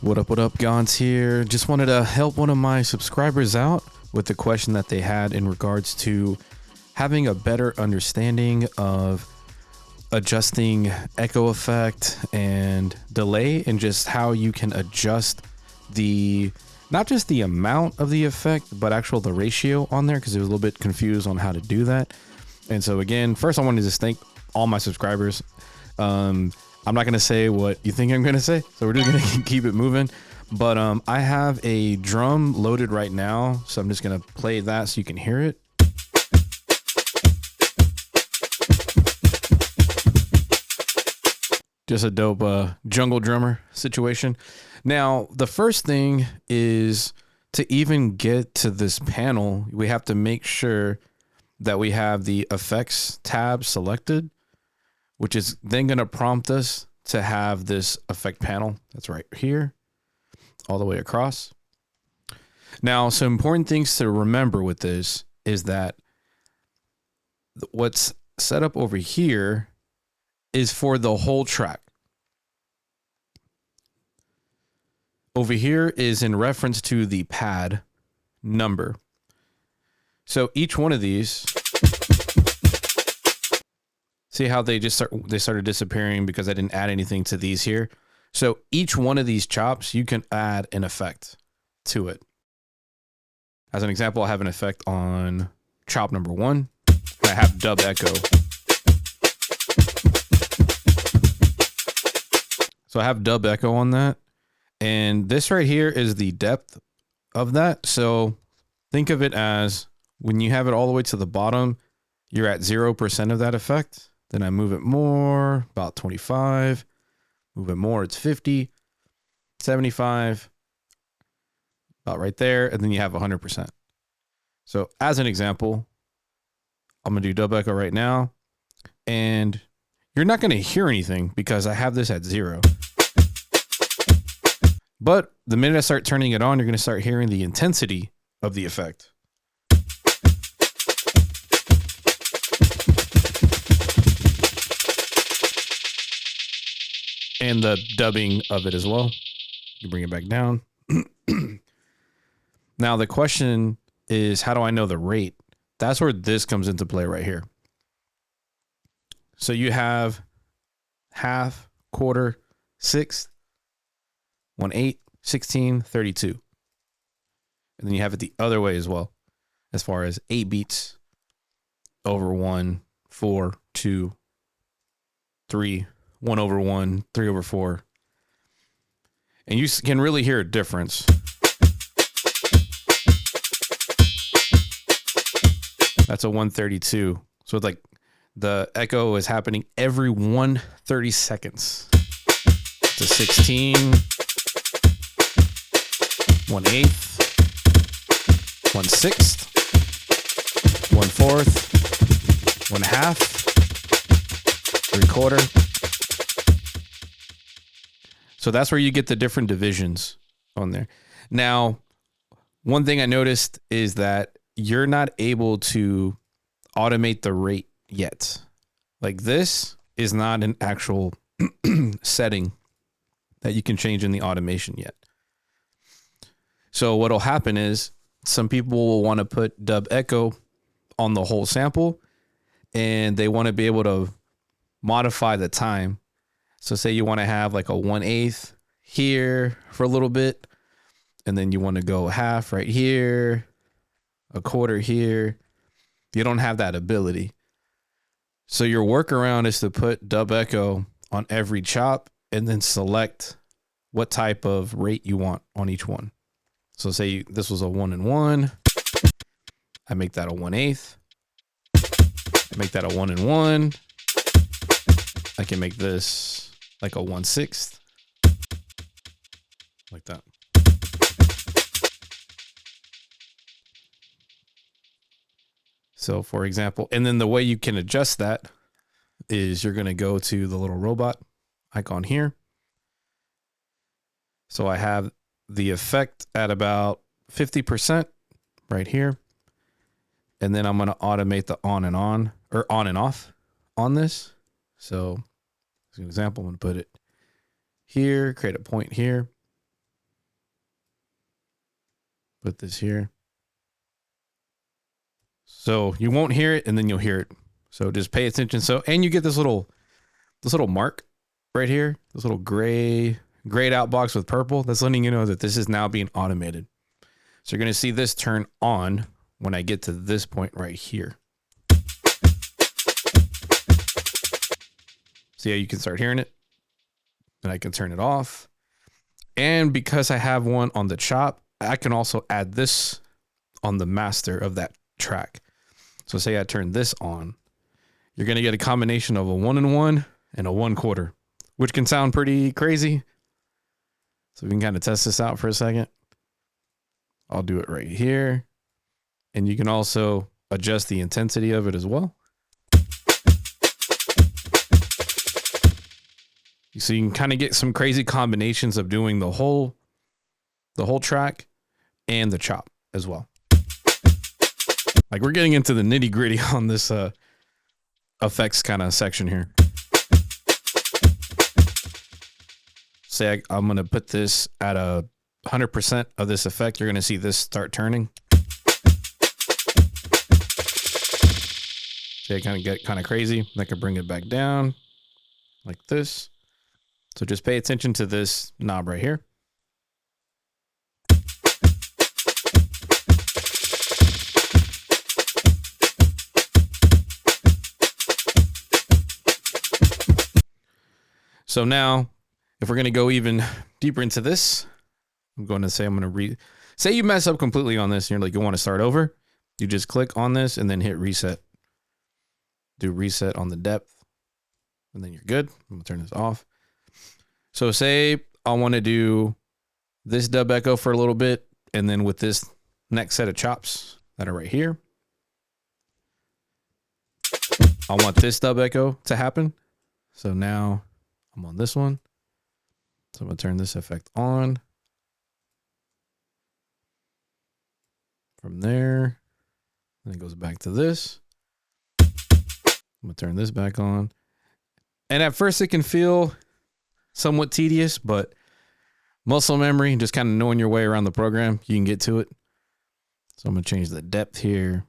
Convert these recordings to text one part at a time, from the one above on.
What up, Gons here. Just wanted to help one of my subscribers out with the question that they had in regards to having a better understanding of adjusting echo effect and delay, and just how you can adjust the, not just the amount of the effect, but actual the ratio on there, because it was a little bit confused on how to do that. And so again, first I wanted to just thank all my subscribers. I'm not going to say what you think I'm going to say, so we're just going to keep it moving. But I have a drum loaded right now, so I'm just going to play that so you can hear it. Just a dope jungle drummer situation. Now, the first thing is to even get to this panel, we have to make sure that we have the effects tab selected, which is then going to prompt us to have this effect panel that's right here, all the way across. Now, some important things to remember with this is that what's set up over here is for the whole track. Over here is in reference to the pad number. So each one of these, see how they started disappearing because I didn't add anything to these here. So each one of these chops, you can add an effect to it. As an example, I have an effect on chop number 1. I have dub echo. So I have dub echo on that. And this right here is the depth of that. So think of it as when you have it all the way to the bottom, you're at 0% of that effect. Then I move it more, about 25. Move it more, it's 50, 75, about right there. And then you have 100%. So as an example, I'm going to do dub echo right now. And you're not going to hear anything because I have this at 0. But the minute I start turning it on, you're going to start hearing the intensity of the effect. And the dubbing of it as well. You bring it back down. Now the question is, how do I know the rate? That's where this comes into play right here. So you have half, quarter, sixth, 1/8, 16, 32. And then you have it the other way as well, as far as 8 beats over 1, 4, 2, 3, 1 over 1, 3 over 4. And you can really hear a difference. That's a 132. So it's like the echo is happening every 130 seconds. It's a 16, 1/8, 1/6, 1/4, 1/2, 3/4. So that's where you get the different divisions on there. Now, one thing I noticed is that you're not able to automate the rate yet. Like this is not an actual setting that you can change in the automation yet. So what'll happen is some people will want to put dub echo on the whole sample, and they want to be able to modify the time. So say you want to have like a 1/8 here for a little bit, and then you want to go half right here, a quarter here. You don't have that ability. So your workaround is to put dub echo on every chop and then select what type of rate you want on each one. So say this was a 1 and 1. I make that a 1/8. I make that a 1 and 1. I can make this like a 1/6, like that. So for example, and then the way you can adjust that is you're going to go to the little robot icon here. So I have the effect at about 50% right here. And then I'm going to automate the on and on, or on and off on this. So as an example, I'm going to put it here, create a point here. put this here. So you won't hear it and then you'll hear it. So just pay attention. So, and you get this little mark right here, this little grayed out box with purple. That's letting you know that this is now being automated. So you're going to see this turn on when I get to this point right here. See how you can start hearing it? And I can turn it off. And because I have one on the chop, I can also add this on the master of that track. So say I turn this on, you're going to get a combination of a 1-1 and a 1/4, which can sound pretty crazy. So we can kind of test this out for a second. I'll do it right here. And you can also adjust the intensity of it as well. So you can kind of get some crazy combinations of doing the whole track and the chop as well. Like we're getting into the nitty gritty on this effects kind of section here. Say I'm going to put this at 100% of this effect. You're going to see this start turning. See, I kind of get kind of crazy. I can bring it back down like this. So just pay attention to this knob right here. So now, if we're going to go even deeper into this, I'm going to say say you mess up completely on this and you're like, you want to start over. You just click on this and then hit reset. Do reset on the depth and then you're good. I'm going to turn this off. So say I want to do this dub echo for a little bit. And then with this next set of chops that are right here, I want this dub echo to happen. So now I'm on this one. So I'm going to turn this effect on. From there, then it goes back to this. I'm going to turn this back on. And at first it can feel somewhat tedious, but muscle memory, just kind of knowing your way around the program, you can get to it. So I'm going to change the depth here.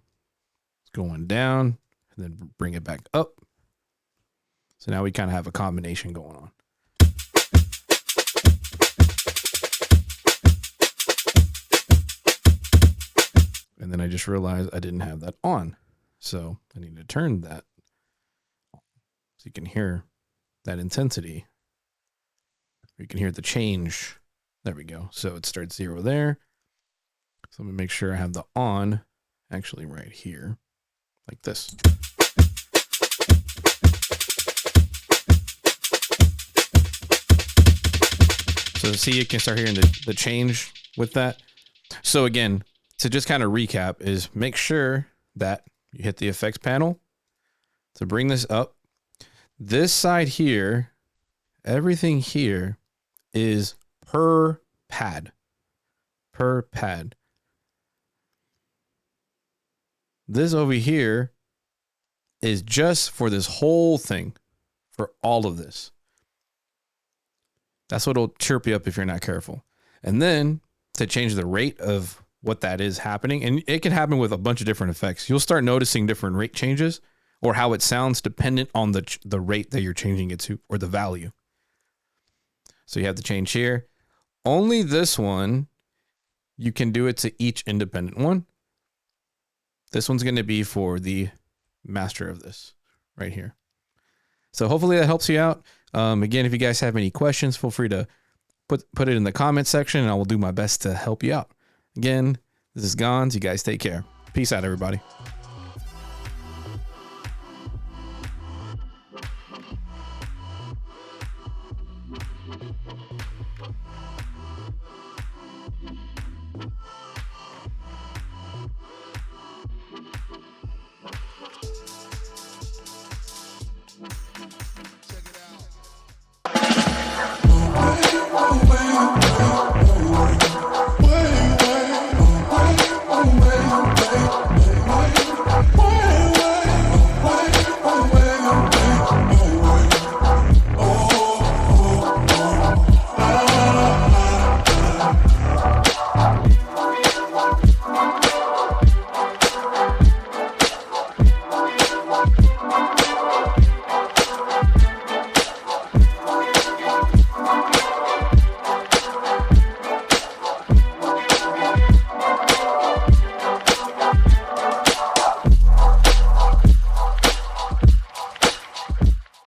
It's going down and then bring it back up. So now we kind of have a combination going on. And then I just realized I didn't have that on. So I need to turn that on so you can hear that intensity. You can hear the change. There we go. So it starts 0 there. So I'm going to make sure I have the on actually right here, like this. So see, you can start hearing the change with that. So again, to just kind of recap is make sure that you hit the effects panel to bring this up. This side here, everything here is per pad. This over here is just for this whole thing, for all of this. That's what'll chirp you up if you're not careful. And then to change the rate of what that is happening, and it can happen with a bunch of different effects. You'll start noticing different rate changes or how it sounds dependent on the rate that you're changing it to or the value. So you have to change here. Only this one, you can do it to each independent one. This one's going to be for the master of this right here. So hopefully that helps you out. Again, if you guys have any questions, feel free to put it in the comment section and I will do my best to help you out. Again, this is Gons. You guys take care. Peace out, everybody.